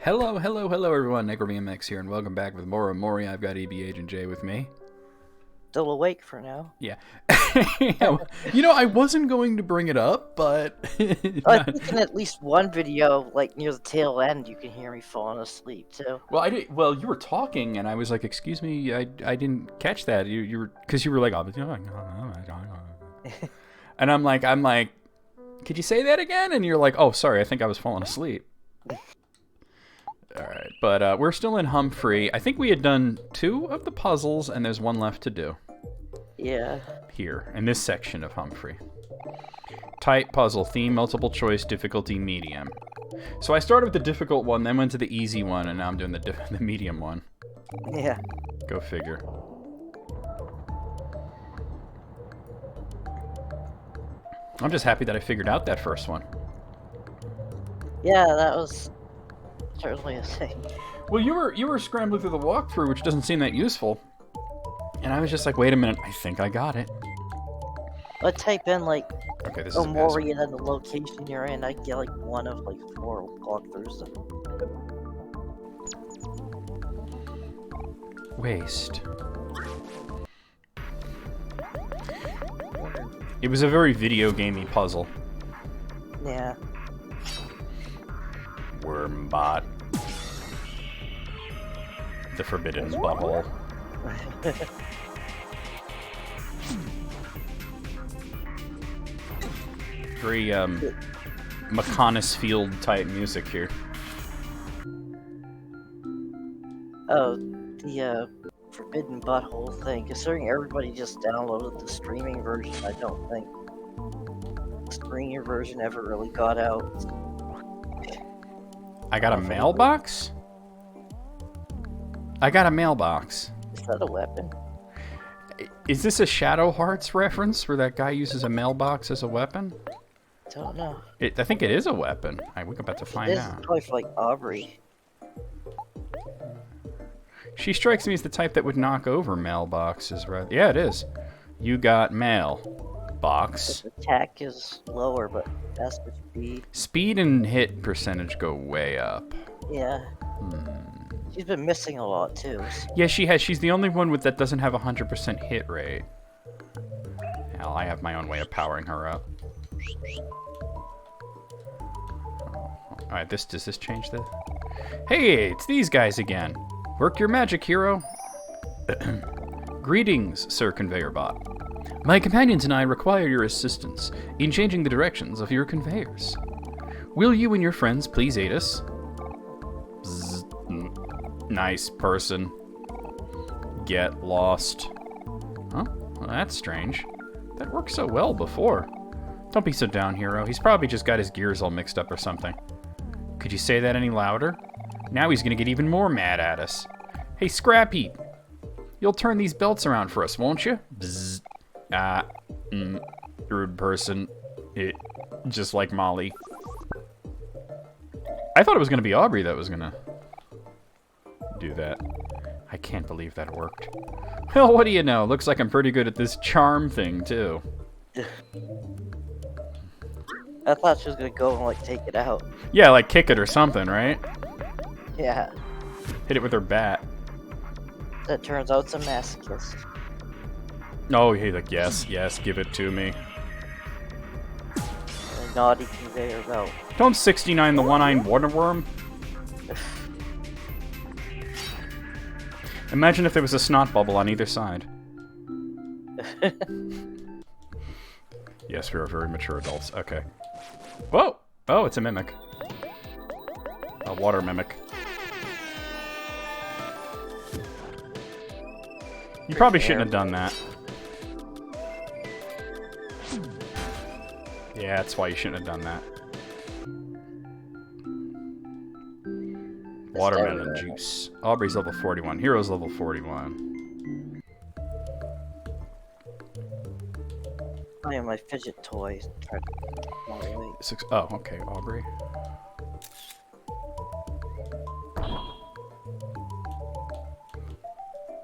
Hello, hello, hello, everyone. NecroBMX here, and welcome back with more Omori. I've got EB Agent J with me. Still awake for now. Yeah. I wasn't going to bring it up, but... I think in at least one video, like near the tail end, you can hear me falling asleep too. Well, Well, you were talking, and I was like, "Excuse me, I didn't catch that." You were because you were like, and I'm like, "Could you say that again?" And you're like, "Oh, sorry, I think I was falling asleep." All right, but we're still in Humphrey. I think we had done 2 of the puzzles, and there's 1 left to do. Yeah. Here, in this section of Humphrey. Type, puzzle, theme, multiple choice, difficulty, medium. So I started with the difficult one, then went to the easy one, and now I'm doing the medium one. Yeah. Go figure. I'm just happy that I figured out that first one. Yeah, that was certainly a thing. Well, you were scrambling through the walkthrough, which doesn't seem that useful. And I was just like, wait a minute, I think I got it. I type in like Okay, this is Omori and then the location you're in, I get like one of like 4 walkthroughs. Waste. It was a very video gamey puzzle. Yeah. Wormbot. The forbidden butthole. Very McConisfield type music here. Oh, the forbidden butthole thing. Considering everybody just downloaded the streaming version, I don't think the streaming version ever really got out. I got a mailbox? I got a mailbox. Is that a weapon? Is this a Shadow Hearts reference where that guy uses a mailbox as a weapon? Don't know. I think it is a weapon. We're about to find This is out. probably for like Aubrey. She strikes me as the type that would knock over mailboxes, right? Yeah, it is. You got mail. Box. His attack is lower, but that's the speed. Speed and hit percentage go way up. Yeah. She's been missing a lot too. Yeah, she has. She's the only one that doesn't have a 100% hit rate. Hell, I have my own way of powering her up. Alright, does this change this? Hey, it's these guys again. Work your magic, hero. Greetings, Sir Conveyor Bot. My companions and I require your assistance in changing the directions of your conveyors. Will you and your friends please aid us? Bzz. Nice person. Get lost. Huh? Well, that's strange. That worked so well before. Don't be so down, hero. He's probably just got his gears all mixed up or something. Could you say that any louder? Now he's gonna get even more mad at us. Hey, Scrap Heap. You'll turn these belts around for us, won't you? Bzz. Rude person. Just like Molly. I thought it was gonna be Aubrey that was gonna do that. I can't believe that worked. Well, what do you know? Looks like I'm pretty good at this charm thing, too. I thought she was gonna go and like take it out. Yeah, like kick it or something, right? Yeah. Hit it with her bat. That turns out it's a masochist. Oh, he's like, yes, give it to me. A naughty conveyor belt. Don't 69 the one-eyed water worm. Imagine if there was a snot bubble on either side. Yes, we are very mature adults. Okay. Whoa! Oh, it's a mimic. A water mimic. You probably shouldn't have done that. Yeah, that's why you shouldn't have done that. Watermelon juice. Aubrey's level 41. Hero's level 41. I am my fidget toys. Oh, okay, Aubrey.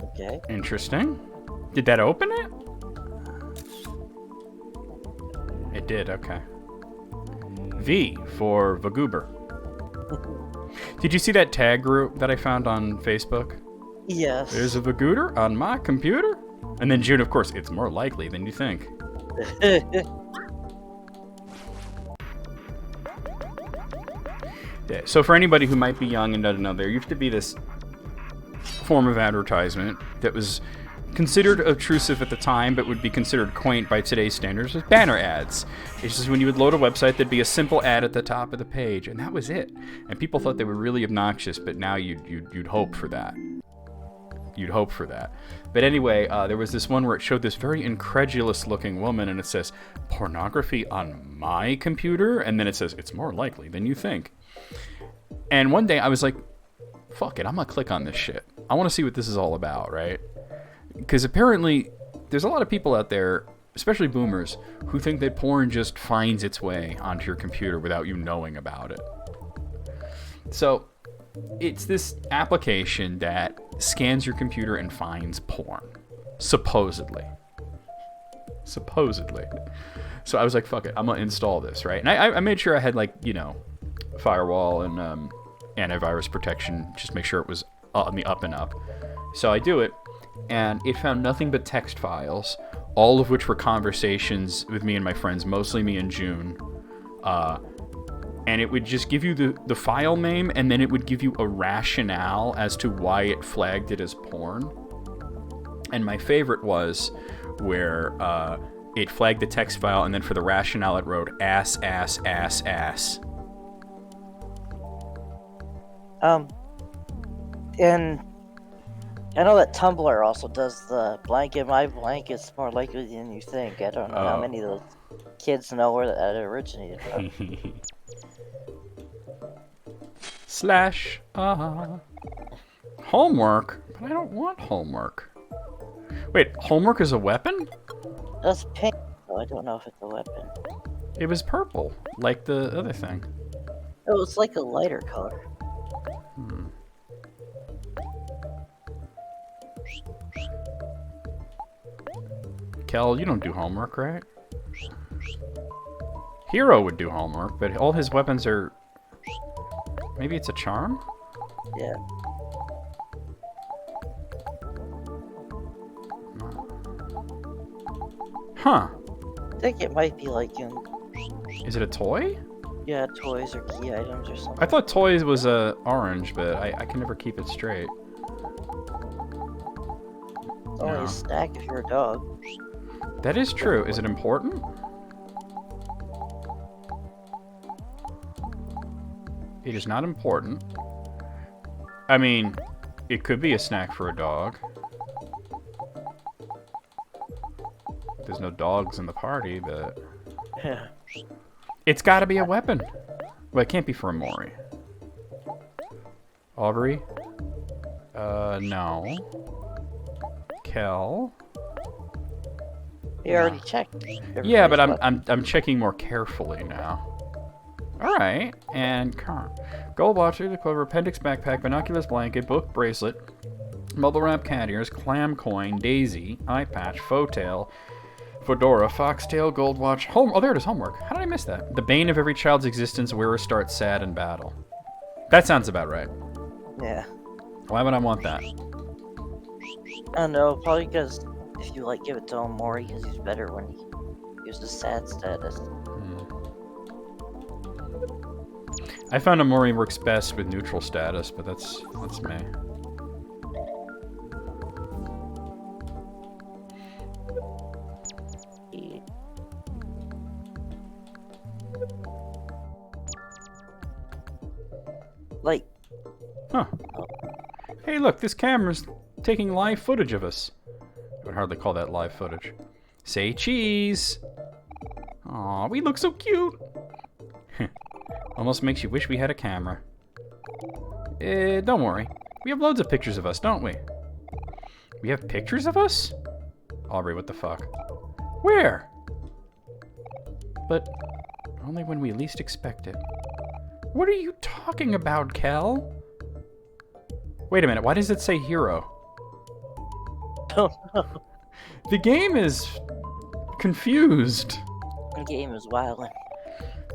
Okay. Interesting. Did that open it? It did, okay. V for Vagoober. Did you see that tag group that I found on Facebook? Yes. There's a Vagooter on my computer? And then June, of course, it's more likely than you think. Yeah, so for anybody who might be young and doesn't know, there used to be this form of advertisement that was considered obtrusive at the time, but would be considered quaint by today's standards, was banner ads. It's just when you would load a website, there'd be a simple ad at the top of the page, and that was it. And people thought they were really obnoxious, but now you'd hope for that. You'd hope for that. But anyway, there was this one where it showed this very incredulous-looking woman, and it says, pornography on my computer? And then it says, it's more likely than you think. And one day I was like, fuck it, I'm gonna click on this shit. I want to see what this is all about, right? Because apparently there's a lot of people out there, especially boomers, who think that porn just finds its way onto your computer without you knowing about it. So it's this application that scans your computer and finds porn. Supposedly. So I was like, fuck it, I'm gonna install this, right? And I made sure I had, like, you know, firewall and antivirus protection, just make sure it was on the up and up. So I do it, and it found nothing but text files, all of which were conversations with me and my friends, mostly me and June. And it would just give you the file name, and then it would give you a rationale as to why it flagged it as porn. And my favorite was where it flagged the text file, and then for the rationale it wrote ass, ass, ass, ass. And I know that Tumblr also does the blanket. My blanket's more likely than you think. I don't know how many of those kids know where that originated from. Slash homework, but I don't want homework. Wait, homework is a weapon? That's pink, so I don't know if it's a weapon. It was purple, like the other thing. It was like a lighter color. Kel, you don't do homework, right? Hero would do homework, but all his weapons are... Maybe it's a charm? Yeah. Huh. I think it might be like Is it a toy? yeah, toys or key items or something. I thought toys was orange, but I can never keep it straight. It's only a snack if you're a dog. That is true. Is it important? It is not important. I mean, it could be a snack for a dog. There's no dogs in the party, but... Yeah. It's gotta be a weapon. Well, it can't be for Omori. Aubrey? No. Kel? You already checked. Yeah, but I'm checking more carefully now. Alright, and car. Gold watch, the clover, appendix backpack, binoculars blanket, book bracelet, bubble wrap cat ears, clam coin, daisy, eye patch, faux tail, fedora, foxtail, gold watch, home. Oh, there it is, homework. How did I miss that? The bane of every child's existence, wearer starts sad in battle. That sounds about right. Yeah. Why would I want that? I don't know, probably because if you like give it to Omori, because he's better when he uses sad status. I found Omori works best with neutral status, but that's me. Like, Huh. Hey, look, this camera's taking live footage of us. I would hardly call that live footage. Say cheese! Aw, we look so cute! Almost makes you wish we had a camera. Don't worry. We have loads of pictures of us, don't we? We have pictures of us? Aubrey, what the fuck? Where? But only when we least expect it. What are you talking about, Kel? Wait a minute, why does it say hero? don't know. The game is confused. The game is wildin'.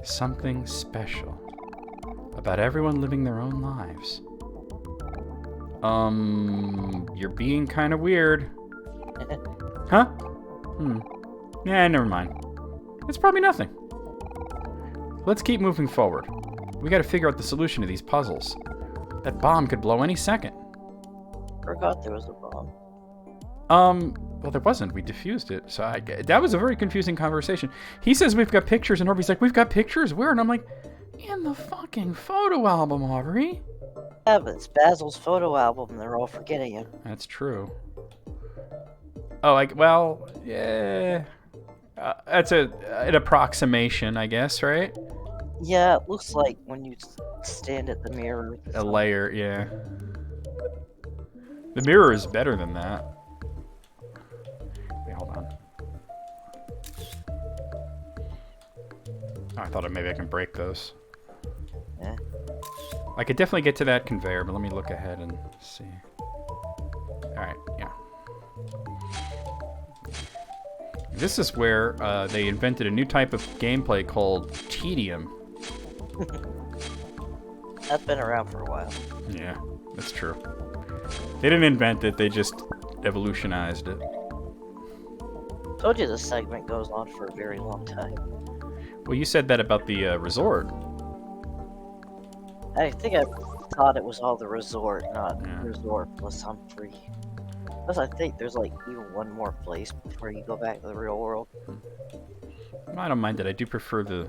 Something special. About everyone living their own lives. You're being kind of weird. Huh? Yeah, never mind. It's probably nothing. Let's keep moving forward. We gotta figure out the solution to these puzzles. That bomb could blow any second. Forgot there was a bomb. Well, there wasn't. We defused it. So that was a very confusing conversation. He says we've got pictures, and Orby's like, we've got pictures? Where? And I'm like, in the fucking photo album, Aubrey. Yeah, but it's Basil's photo album, and they're all forgetting it. That's true. Oh, well, yeah. That's an approximation, I guess, right? Yeah, it looks like when you stand at the mirror. A layer, yeah. The mirror is better than that. Wait, hold on. Oh, I thought maybe I can break those. Yeah. I could definitely get to that conveyor, but let me look ahead and see. Alright, yeah. This is where they invented a new type of gameplay called tedium. That's been around for a while. Yeah, that's true. They didn't invent it, they just evolutionized it. Told you this segment goes on for a very long time. Well, you said that about the resort. I think I thought it was all the resort, not resort plus Humphrey. Plus, I think there's like even one more place before you go back to the real world. I don't mind it. I do prefer the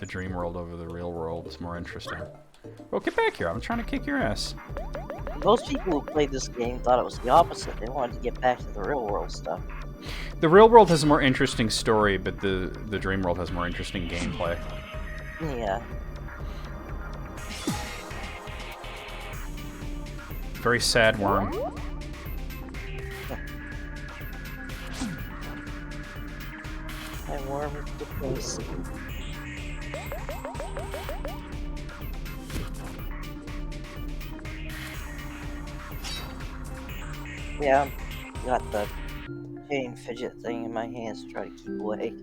dream world over the real world. It's more interesting. Well, get back here. I'm trying to kick your ass. Most people who played this game thought it was the opposite. They wanted to get back to the real world stuff. The real world has a more interesting story, but the dream world has more interesting gameplay. Yeah. Very sad worm. My worm is the place. Yeah, got the chain fidget thing in my hands to try to keep away.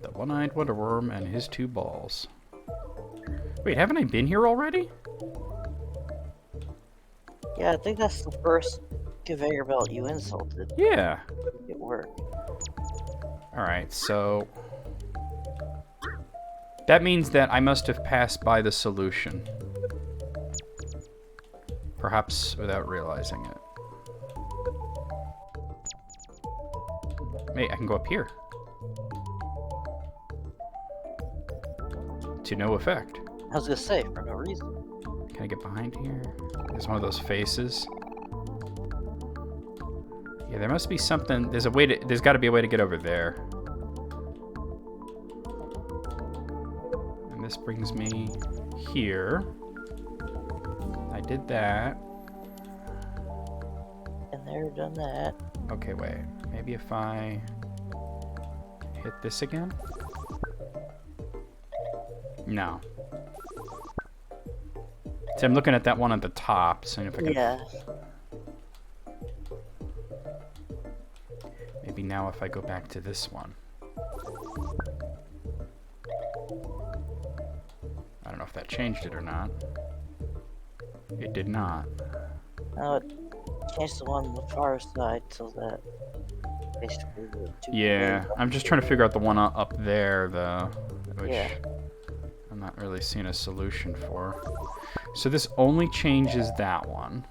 The one-eyed wonder worm and his two balls. Wait, haven't I been here already? Yeah, I think that's the first conveyor belt you insulted. Yeah. It worked. Alright, so... that means that I must have passed by the solution. Perhaps without realizing it. Wait, I can go up here. To no effect. I was gonna say, for no reason. Can I get behind here? There's one of those faces. Yeah, there must be something. There's got to be a way to get over there. And this brings me here. I did that. And there, done that. Okay, wait. Maybe if I hit this again? No. See, I'm looking at that one at the top, seeing if I can... Yeah. Maybe now if I go back to this one. I don't know if that changed it or not. It did not. Now it changed the one on the far side so that basically the two. Yeah, I'm just trying to figure out the one up there, though. Which Yeah. I'm not really seeing a solution for. So this only changes that one.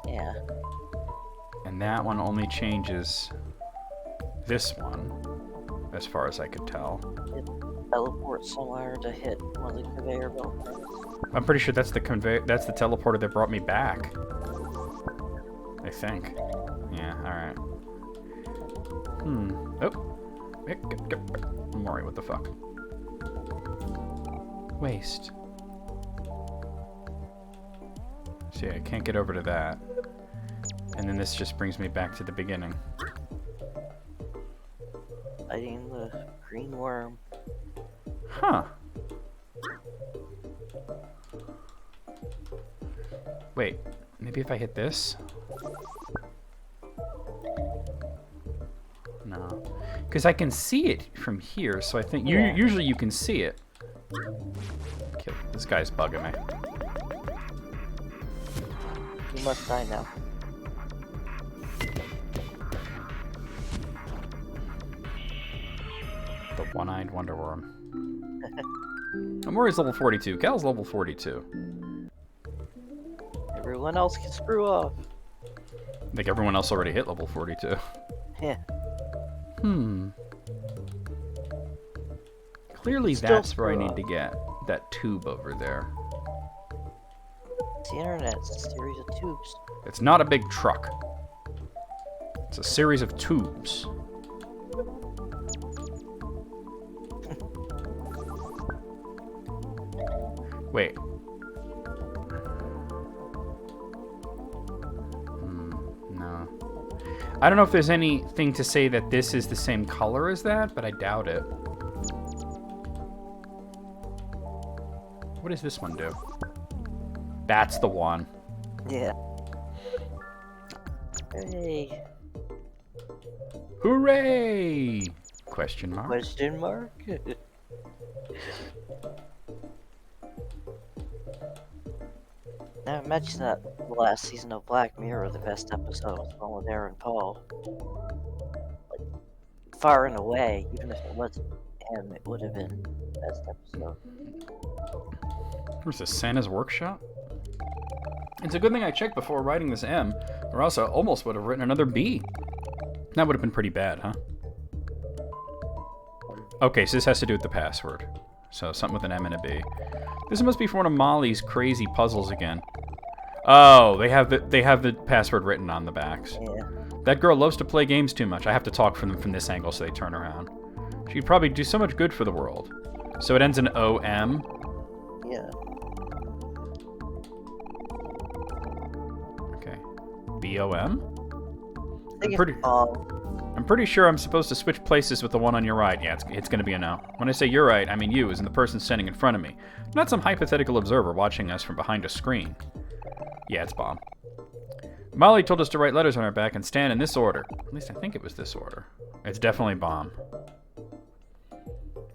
Yeah. And that one only changes this one, as far as I could tell. It teleports somewhere to hit one of the conveyor belt things. I'm pretty sure that's the teleporter that brought me back. I think. Yeah, alright. Oh. Omori, what the fuck? Waste. See, I can't get over to that. And then this just brings me back to the beginning. Fighting the green worm. Huh. Wait, maybe if I hit this? No. Because I can see it from here, so I think... usually you can see it. This guy's bugging me. You must die now. The one-eyed Wonder Worm. Omori's level 42. Cal's level 42. Everyone else can screw off. I think everyone else already hit level 42. Yeah. Clearly Still that's where I screw need up. to get that tube over there. It's the internet. It's a series of tubes. It's not a big truck. It's a series of tubes. Wait. No. I don't know if there's anything to say that this is the same color as that, but I doubt it. What does this one do? That's the one. Yeah. Hey. Hooray! Question mark. Question mark? Now imagine that the last season of Black Mirror, the best episode was the one with Aaron Paul. Like, far and away, even if it wasn't him, it would have been the best episode. Where's this? Santa's workshop? It's a good thing I checked before writing this M, or else I almost would have written another B. That would have been pretty bad, huh? Okay, so this has to do with the password. So something with an M and a B. This must be for one of Molly's crazy puzzles again. Oh, they have the password written on the backs. Yeah. That girl loves to play games too much. I have to talk from them from this angle so they turn around. She'd probably do so much good for the world. So it ends in O-M. Yeah. Okay. B-O-M? I think pretty- it's I'm pretty sure I'm supposed to switch places with the one on your right. Yeah, it's going to be a no. When I say you're right, I mean you, as in the person standing in front of me. Not some hypothetical observer watching us from behind a screen. Yeah, it's bomb. Molly told us to write letters on our back and stand in this order. At least I think it was this order. It's definitely bomb.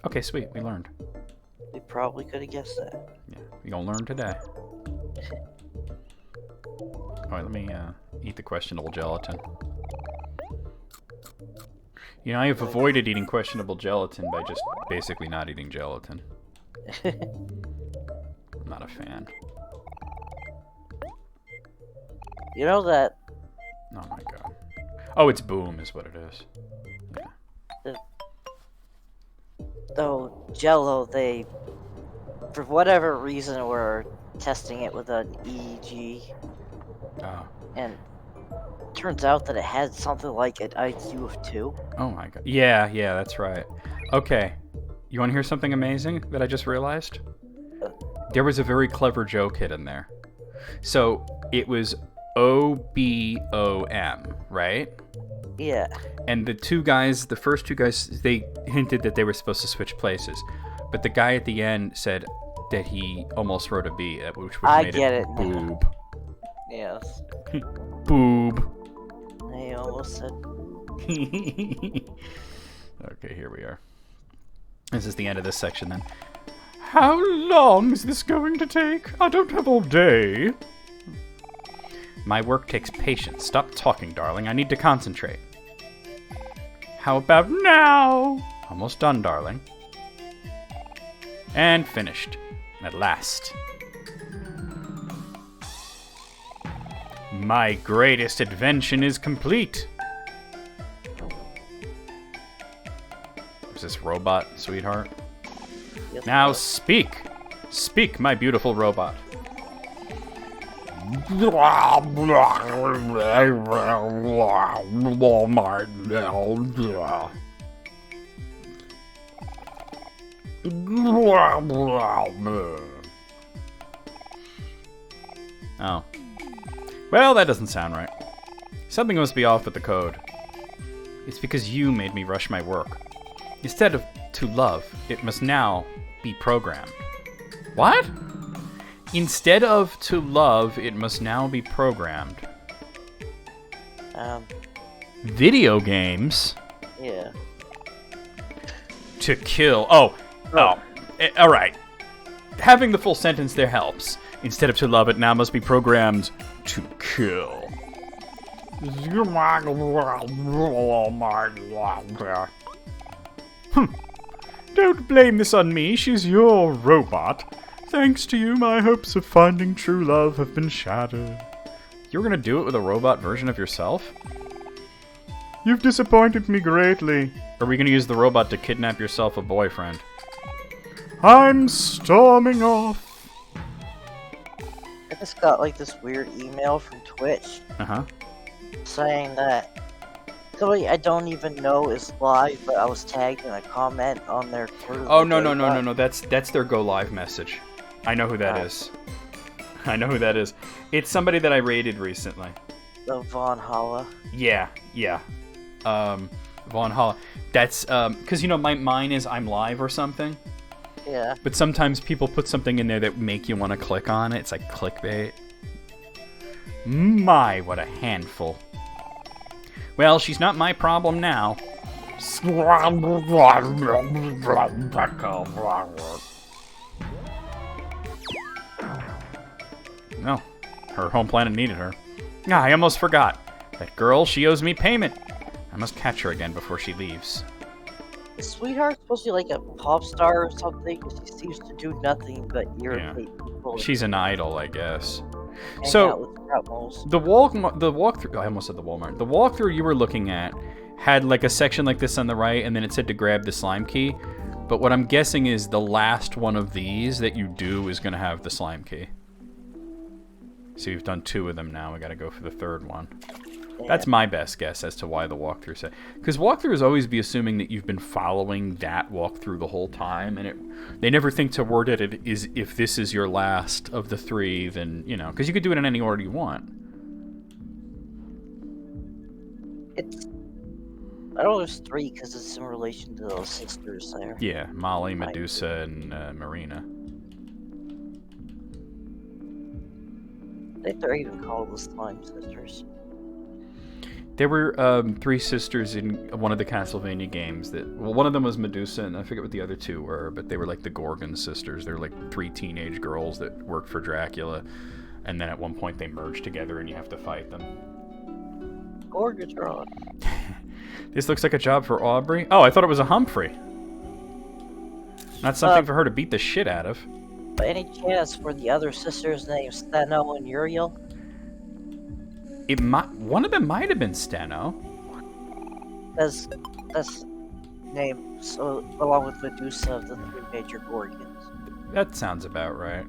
Okay, sweet. We learned. We probably could have guessed that. Yeah, we gonna learn today. Alright, let me eat the questionable gelatin. You know, I have avoided eating questionable gelatin by just basically not eating gelatin. I'm not a fan. You know that Oh my god. Oh, it's boom is what it is. Yeah. though Jello, they, for whatever reason, were testing it with an EEG, Oh. and turns out that it had something like an IQ of 2. Oh my god. Yeah, that's right. Okay. You want to hear something amazing that I just realized? There was a very clever joke hidden there. So, it was O-B-O-M, right? Yeah. And the first two guys, they hinted that they were supposed to switch places. But the guy at the end said that he almost wrote a B, which would have made it boob. Yes. Boob. I almost said. Okay, here we are. This is the end of this section then. How long is this going to take? I don't have all day. My work takes patience. Stop talking, darling. I need to concentrate. How about now? Almost done, darling. And finished. At last. My greatest invention is complete. Is this robot, sweetheart? Yes, Now no. speak. Speak, my beautiful robot. Oh. Well, that doesn't sound right. Something must be off with the code. It's because you made me rush my work. Instead of to love, it must now be programmed. What? Instead of to love, it must now be programmed. Video games? Yeah. To kill. Oh. Alright. having the full sentence there helps. Instead of to love, it now must be programmed to kill. Don't blame this on me. She's your robot. Thanks to you, my hopes of finding true love have been shattered. You're gonna do it with a robot version of yourself? You've disappointed me greatly. Are we gonna use the robot to kidnap yourself a boyfriend? I'm storming off. I just got like this weird email from Twitch saying that somebody I don't even know is live, but I was tagged in a comment on their Twitter. Oh, no. That's their go live message. I know who that is. I know who that is. It's somebody that I raided recently. The Von Holla. Yeah. Von Holla. That's, because, you know, mine is I'm live or something. Yeah. But sometimes people put something in there that make you want to click on it. It's like clickbait. My, what a handful. Well, she's not my problem now. No, her home planet needed her. Ah, I almost forgot. That girl, she owes me payment. I must catch her again before she leaves. Is Sweetheart supposed to be like a pop star or something? Because she seems to do nothing but irritate people. She's an idol, I guess. Hang out So, with crap moles. the walkthrough, I almost said the Walmart. The walkthrough you were looking at had like a section like this on the right, and then it said to grab the slime key. But what I'm guessing is the last one of these that you do is going to have the slime key. So we've done 2 of them now. We got to go for the 3rd one. Yeah. That's my best guess as to why the walkthrough said. Because walkthroughs always be assuming that you've been following that walkthrough the whole time, and they never think to word it is if this is your last of the 3, then, you know, because you could do it in any order you want. I don't know there's 3 because it's in relation to those sisters there. Yeah, Molly, Medusa, and Marina. I think they're even called the Slime Sisters. There were 3 sisters in one of the Castlevania games well, one of them was Medusa, and I forget what the other 2 were, but they were like the Gorgon sisters. They're like 3 teenage girls that worked for Dracula, and then at one point they merged together and you have to fight them. Gorgatron. This looks like a job for Aubrey. Oh, I thought it was a Humphrey. Not something for her to beat the shit out of. By any chance, were the other sisters named Steno and Uriel? One of them might have been Steno. That's named so along with Medusa of the 3 major Gorgons. That sounds about right.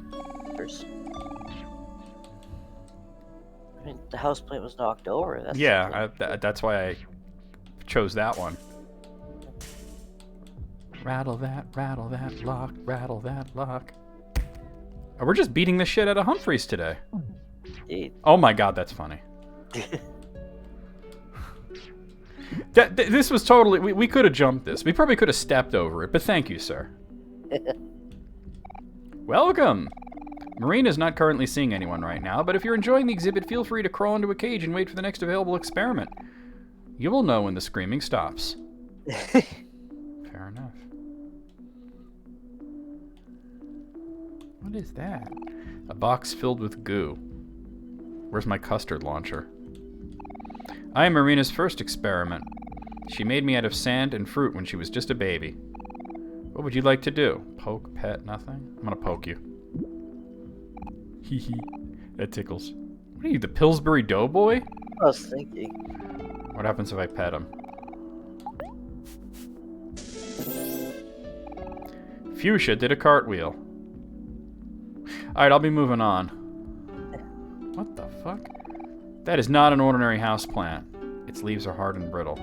I mean, the houseplate was knocked over. That's why I chose that one. Rattle that lock, rattle that lock. Oh, we're just beating the shit out of Humphreys today. Indeed. Oh my god, that's funny. This was totally... We could have jumped this. We probably could have stepped over it, but thank you, sir. Welcome! Marina's not currently seeing anyone right now, but if you're enjoying the exhibit, feel free to crawl into a cage and wait for the next available experiment. You will know when the screaming stops. Fair enough. What is that? A box filled with goo. Where's my custard launcher? I am Marina's first experiment. She made me out of sand and fruit when she was just a baby. What would you like to do? Poke, pet, nothing? I'm gonna poke you. Hee hee. That tickles. What are you, the Pillsbury Doughboy? I was thinking. What happens if I pet him? Fuchsia did a cartwheel. Alright, I'll be moving on. What the fuck? That is not an ordinary houseplant. Its leaves are hard and brittle.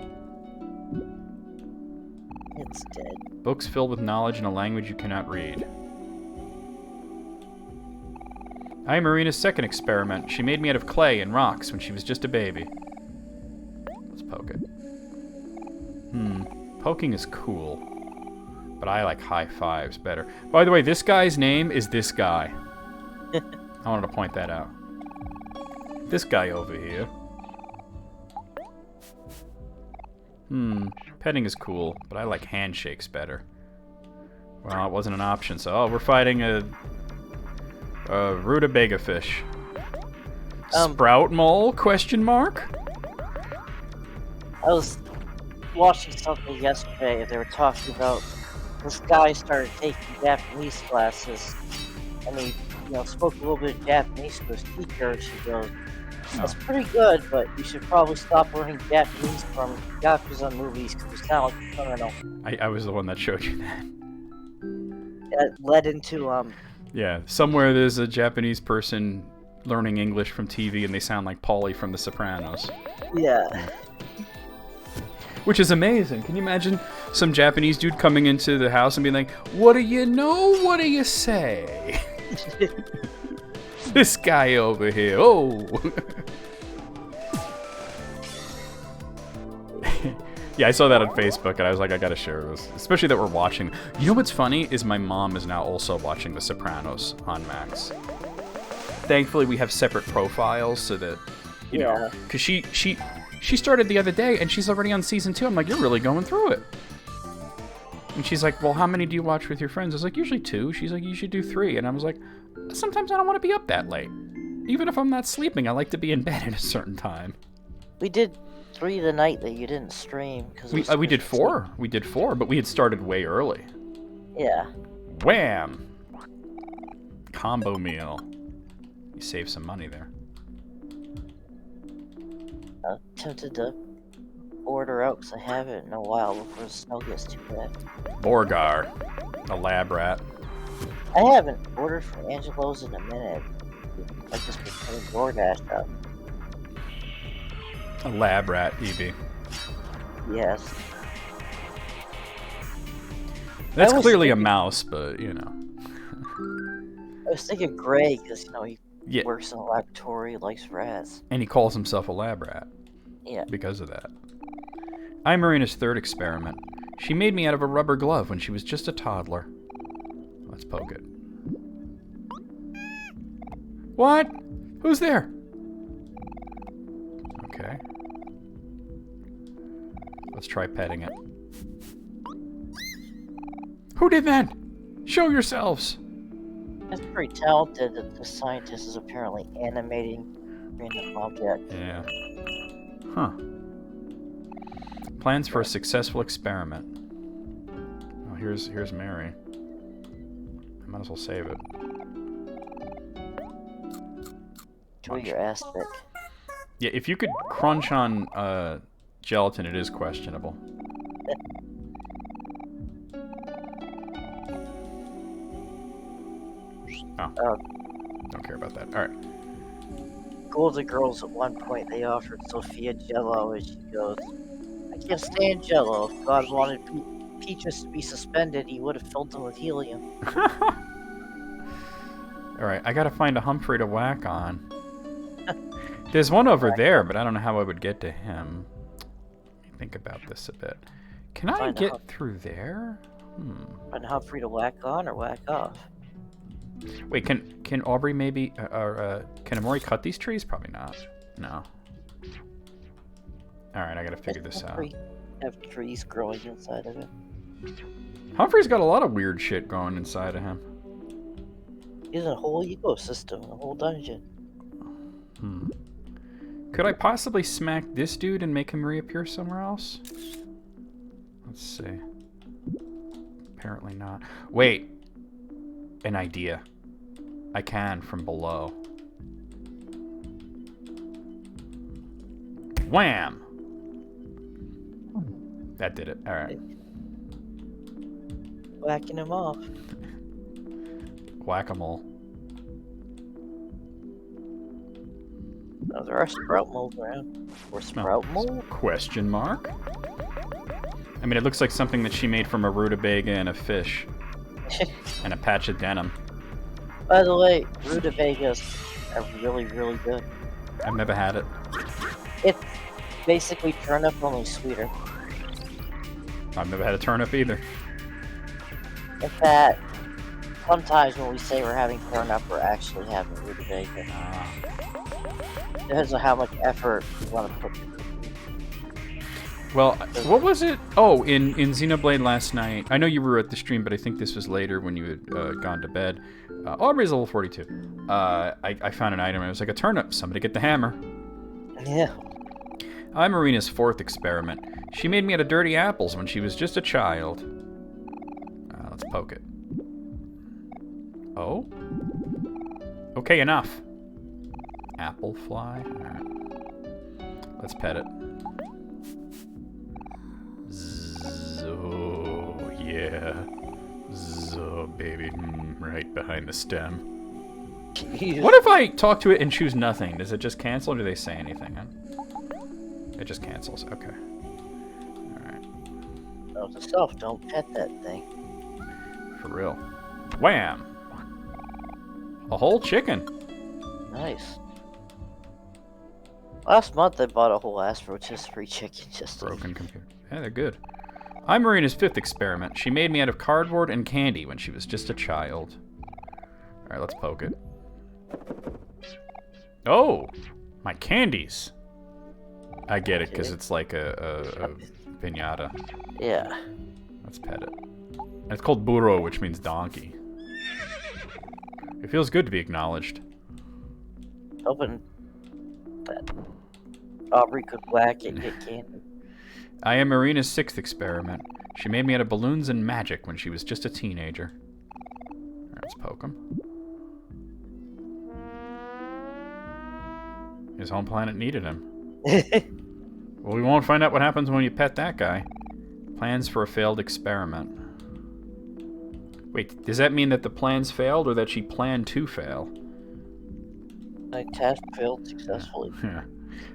It's dead. Books filled with knowledge in a language you cannot read. I am Marina's second experiment. She made me out of clay and rocks when she was just a baby. Let's poke it. Poking is cool. But I like high fives better. By the way, this guy's name is this guy. I wanted to point that out. This guy over here. Petting is cool, but I like handshakes better. Well, it wasn't an option, so we're fighting a Rutabaga fish. Um, Sprout mole? Question mark? I was watching something yesterday, and they were talking about this guy started taking Japanese classes, and he, spoke a little bit of Japanese to his teacher, and she goes, "That's pretty good, but you should probably stop learning Japanese from Yakuza movies because you sound like a criminal." I was the one that showed you that. That led into Yeah, somewhere there's a Japanese person learning English from TV and they sound like Paulie from The Sopranos. yeah. Which is amazing. Can you imagine some Japanese dude coming into the house and being like, "What do you know? What do you say?" This guy over here. Oh. Yeah, I saw that on Facebook, and I was like, I gotta share this. Especially that we're watching. You know what's funny is my mom is now also watching The Sopranos on Max. Thankfully, we have separate profiles so that, you know, because she started the other day, and she's already on season 2. I'm like, you're really going through it. And she's like, well, how many do you watch with your friends? I was like, usually 2. She's like, you should do 3. And I was like, sometimes I don't want to be up that late. Even if I'm not sleeping, I like to be in bed at a certain time. We did 3 the night that you didn't stream. We did 4. We did 4, but we had started way early. Yeah. Wham! Combo meal. You save some money there. I'm tempted to order out because I haven't in a while before the snow gets too bad. Borgar. A lab rat. I haven't ordered from Angelo's in a minute. I've just been putting DoorDash up. A lab rat, EB. Yes. That's clearly a mouse, but, you know. I was thinking Gray because, he Yeah. works in a laboratory, likes rats. And he calls himself a lab rat. Yeah. Because of that. I'm Marina's third experiment. She made me out of a rubber glove when she was just a toddler. Let's poke it. What? Who's there? Okay. Let's try petting it. Who did that? Show yourselves! It's pretty talented that the scientist is apparently animating random objects. Yeah. Huh. Plans for a successful experiment. Oh, here's Mary. I might as well save it. Enjoy your ass pick. Yeah, if you could crunch on gelatin, it is questionable. Oh. Don't care about that. Alright. Golden Girls at one point they offered Sophia Jello and she goes, "I can't stand Jello. If God wanted peaches to be suspended, he would have filled them with helium." Alright, I gotta find a Humphrey to whack on. There's one over there, but I don't know how I would get to him. Let me think about this a bit. Can I get through there? Find Humphrey to whack on or whack off? Wait, can Aubrey maybe, can Omori cut these trees? Probably not. No. Alright, I gotta figure this out. Have trees growing inside of it. Humphrey's got a lot of weird shit going inside of him. He's in a whole ecosystem, a whole dungeon. Could I possibly smack this dude and make him reappear somewhere else? Let's see. Apparently not. Wait. An idea. I can from below. Wham! That did it. Alright. Whacking him off. Whack-a-mole. Oh, there are sprout moles around. Or sprout mole? Question mark? I mean, it looks like something that she made from a rutabaga and a fish. And a patch of denim. By the way, rutabagas are really, really good. I've never had it. It's basically turnip, only sweeter. I've never had a turnip either. In fact, sometimes when we say we're having turnip, we're actually having rutabaga. Depends on how much effort you want to put into it. Well, what was it? Oh, in Xenoblade last night. I know you were at the stream, but I think this was later when you had gone to bed. Aubrey's level 42. I found an item. It was like a turnip. Somebody get the hammer. Yeah. I'm Marina's 4th experiment. She made me out of dirty apples when she was just a child. Let's poke it. Oh? Okay, enough. Apple fly? Alright. Let's pet it. Oh, yeah. Baby. Right behind the stem. What if I talk to it and choose nothing? Does it just cancel, or do they say anything? Huh? It just cancels. Okay. Alright. Note to self, don't pet that thing. For real. Wham! A whole chicken. Nice. Last month I bought a whole ass rotisserie chicken just to... Broken computer. Yeah, they're good. I'm Marina's 5th experiment. She made me out of cardboard and candy when she was just a child. Alright, let's poke it. Oh! My candies! I get it, because it's like a piñata. Yeah. Let's pet it. And it's called burro, which means donkey. It feels good to be acknowledged. Hoping that Aubrey could whack it and get candy. I am Marina's 6th experiment. She made me out of balloons and magic when she was just a teenager. Alright, let's poke him. His home planet needed him. Well, we won't find out what happens when you pet that guy. Plans for a failed experiment. Wait, does that mean that the plans failed, or that she planned to fail? My task failed successfully. Yeah.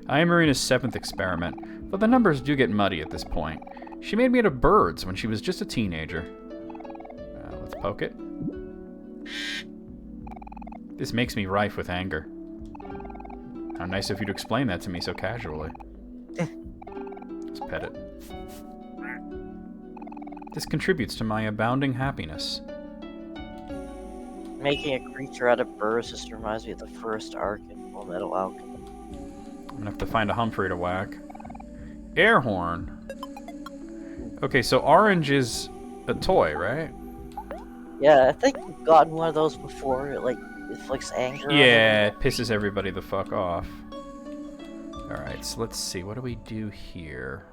I am Marina's 7th experiment, but the numbers do get muddy at this point. She made me out of birds when she was just a teenager. Let's poke it. This makes me rife with anger. How nice of you to explain that to me so casually. Let's pet it. This contributes to my abounding happiness. Making a creature out of birds just reminds me of the first arc in Full Metal Alchemy. I'm gonna have to find a Humphrey to whack. Air horn. Okay, so orange is a toy, right? Yeah, I think we've gotten one of those before. It inflicts anger. Yeah, it pisses everybody the fuck off. Alright, so let's see. What do we do here?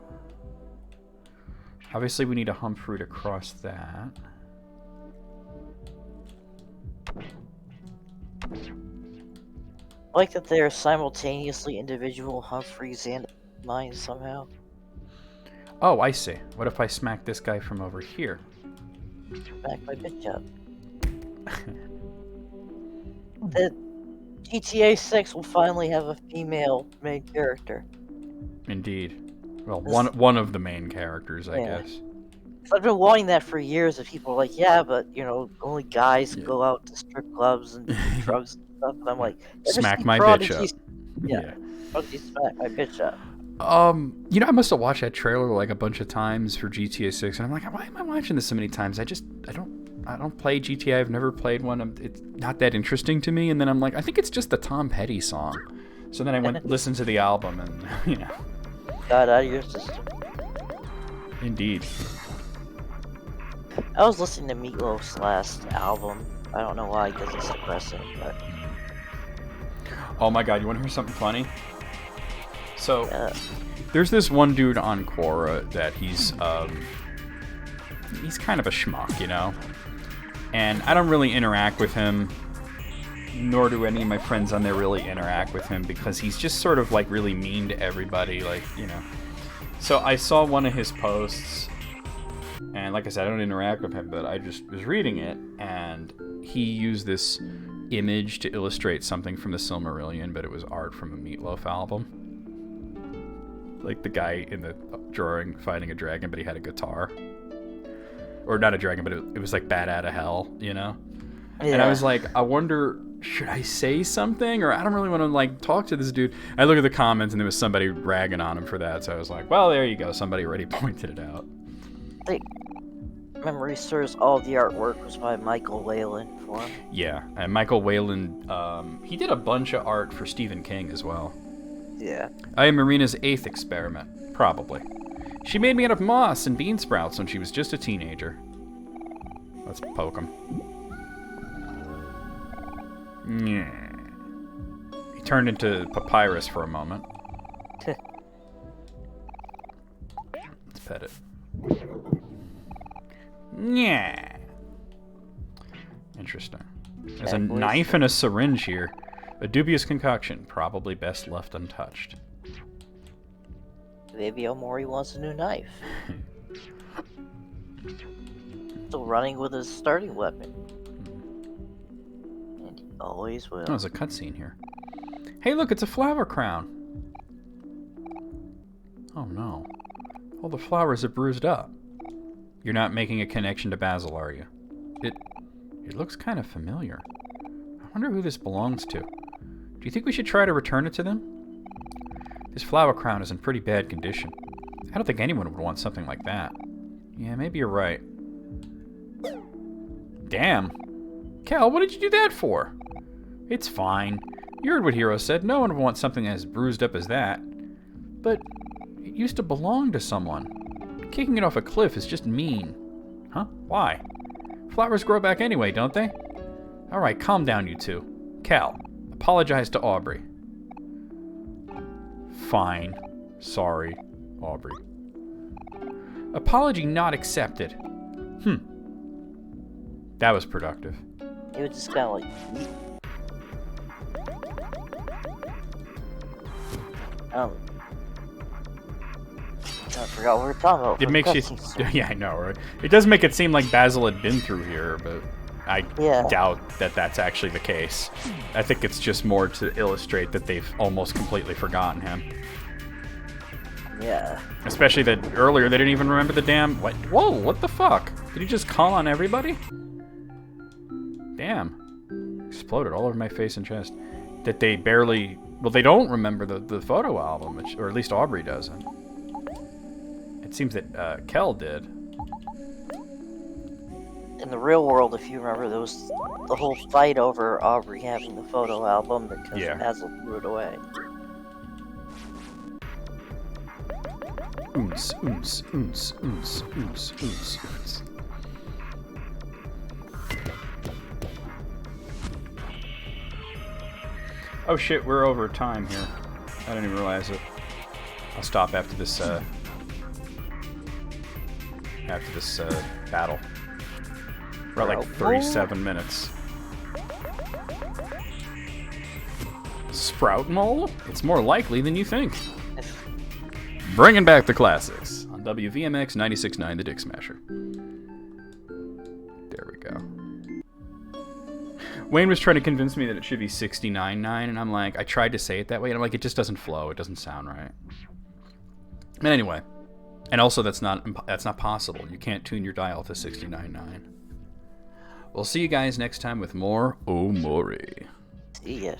Obviously, we need a Humphrey to cross that. I like that they're simultaneously individual Humphreys and mine somehow. Oh, I see. What if I smack this guy from over here? Back my bitch up. The GTA 6 will finally have a female main character. Indeed. Well, one of the main characters, I guess. I've been wanting that for years, and people are like, yeah, but, you know, only guys go out to strip clubs and do drugs and stuff. And I'm like, smack my bitch up. Yeah. Prodigy smack my bitch up. You know, I must have watched that trailer like a bunch of times for GTA 6, and I'm like, why am I watching this so many times? I don't play GTA. I've never played one. It's not that interesting to me. And then I'm like, I think it's just the Tom Petty song. So then I went listened to the album, and you know, Got out of your system. Indeed. I was listening to Meatloaf's last album. I don't know why, because it's depressing, but... Oh my god, you want to hear something funny? So, there's this one dude on Quora that he's kind of a schmuck, you know? And I don't really interact with him, nor do any of my friends on there really interact with him, because he's just sort of, like, really mean to everybody, like, you know. So I saw one of his posts, and like I said, I don't interact with him, but I just was reading it, and he used this image to illustrate something from the Silmarillion, but it was art from a Meatloaf album. Like the guy in the drawing fighting a dragon, but he had a guitar. Or not a dragon, but it was like Bat Out of Hell, you know? Yeah. And I was like, I wonder, should I say something? Or I don't really want to, like, talk to this dude. I look at the comments, and there was somebody ragging on him for that, so I was like, well, there you go. Somebody already pointed it out. I think memory serves, all the artwork was by Michael Whalen for him. Yeah, and Michael Whalen, he did a bunch of art for Stephen King as well. Yeah. I am Marina's 8th experiment, probably. She made me out of moss and bean sprouts when she was just a teenager. Let's poke him. Yeah. He turned into papyrus for a moment. Let's pet it. Yeah. Interesting. There's a knife and a syringe here. A dubious concoction, probably best left untouched. Maybe Omori wants a new knife. Still running with his starting weapon. And he always will. Oh, there's a cutscene here. Hey, look, it's a flower crown. Oh, no. All the flowers are bruised up. You're not making a connection to Basil, are you? It looks kind of familiar. I wonder who this belongs to. Do you think we should try to return it to them? This flower crown is in pretty bad condition. I don't think anyone would want something like that. Yeah, maybe you're right. Damn. Cal, what did you do that for? It's fine. You heard what Hero said. No one would want something as bruised up as that. But it used to belong to someone. Kicking it off a cliff is just mean. Huh? Why? Flowers grow back anyway, don't they? Alright, calm down, you two. Cal, apologize to Aubrey. Fine. Sorry, Aubrey. Apology not accepted. That was productive. He was just kind of like... I forgot what we were talking about. It makes you... Yeah, I know, right? It does make it seem like Basil had been through here, but I doubt that that's actually the case. I think it's just more to illustrate that they've almost completely forgotten him. Yeah. Especially that earlier they didn't even remember the damn... What? Whoa, what the fuck? Did he just call on everybody? Damn. Exploded all over my face and chest. That they barely... Well, they don't remember the photo album, which, or at least Aubrey doesn't. It seems that Kel did. In the real world, if you remember, there was the whole fight over Aubrey having the photo album because Basil threw it away. Oons, oons, oons, oons, oons, oons, oons. Oh shit, we're over time here. I didn't even realize it. I'll stop after this, battle. We're at like 37 minutes. Sprout mole? It's more likely than you think. Bringing back the classics on WVMX 96.9 The Dick Smasher. There we go. Wayne was trying to convince me that it should be 69.9, and I'm like, I tried to say it that way, and I'm like, it just doesn't flow. It doesn't sound right. But anyway, and also that's not possible. You can't tune your dial to 69.9. We'll see you guys next time with more Omori. See ya.